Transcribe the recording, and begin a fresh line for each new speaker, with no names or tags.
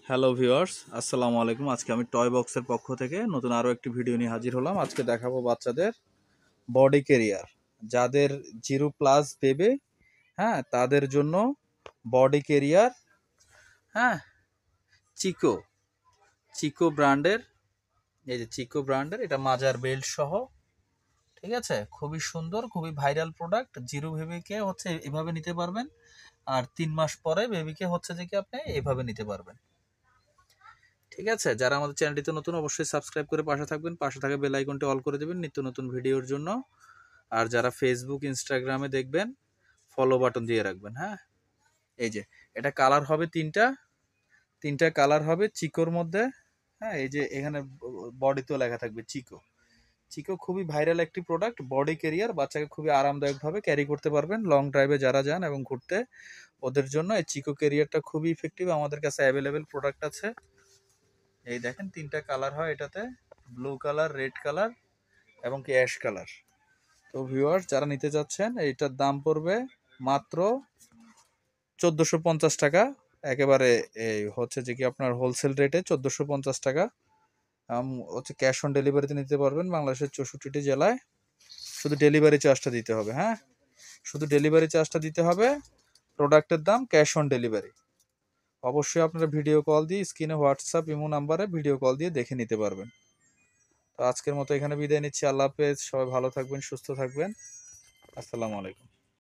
Hello viewers, আসসালামু আলাইকুম। আজকে আমি টয় বক্সের পক্ষ থেকে নতুন আরও একটি ভিডিও নিয়ে হাজির হলাম। আজকে দেখাবো বাচ্চাদের বডি কেরিয়ার, যাদের 0+ বেবে, হ্যাঁ, তাদের জন্য বডি কেরিয়ার, হ্যাঁ, চিকো চিকো ব্র্যান্ডের। এই যে চিকো ব্র্যান্ডের, এটা মাজার বেল্ট সহ, ঠিক আছে, খুবই সুন্দর, খুবই ভাইরাল প্রোডাক্ট। জিরো বেবিকে হচ্ছে এভাবে নিতে পারবেন, আর 3 মাস পরে বেবিকে হচ্ছে যে কি আপনি এভাবে নিতে পারবেন। ঠিক আছে, যারা আমাদের চ্যানেলটিতে নতুন অবশ্যই সাবস্ক্রাইব করে পাশে থাকবেন, পাশে থাকা বেল আইকনটি অল করে দেবেন নিত্য নতুন ভিডিওর জন্য। আর যারা ফেসবুক ইনস্টাগ্রামে দেখবেন, ফলো বাটন দিয়ে রাখবেন। হ্যাঁ, এই যে এটা কালার হবে তিনটা কালার হবে চিকোর মধ্যে। হ্যাঁ, এই যে এখানে বডিতেও লেখা থাকবে চিকো। চিকো খুবই ভাইরাল একটি প্রোডাক্ট, বডি ক্যারিয়ার, বাচ্চাকে খুবই আরামদায়কভাবে ক্যারি করতে পারবেন লং ড্রাইভে যারা যান এবং ঘুরতে, ওদের জন্য এই চিকো ক্যারিয়ারটা খুবই ইফেক্টিভ। আমাদের কাছে অ্যাভেলেবেল প্রোডাক্ট আছে। এই দেখেন, তিনটা কালার হয় এটাতে, ব্লু কালার, রেড কালার এবং কি অ্যাশ কালার। তো ভিউয়ার্স, যারা নিতে যাচ্ছেন, এইটার দাম পড়বে মাত্র 1450 টাকা। একেবারে এই হচ্ছে যে কি আপনার হোলসেল রেটে 1450 টাকা। হচ্ছে ক্যাশ অন ডেলিভারিতে নিতে পারবেন বাংলাদেশের 64টি জেলায়। শুধু ডেলিভারি চার্জটা দিতে হবে। হ্যাঁ, শুধু ডেলিভারি চার্জটা দিতে হবে। প্রোডাক্টের দাম ক্যাশ অন ডেলিভারি। অবশ্যই আপনারা ভিডিও কল দিয়ে স্ক্রিনে হোয়াটসঅ্যাপ ইমো নাম্বারে ভিডিও কল দিয়ে দেখে নিতে পারবেন। তো আজকের মতো এখানে বিদায় নিচ্ছি। আল্লাহ হাফেজ। সবাই ভালো থাকবেন, সুস্থ থাকবেন। আসসালামু আলাইকুম।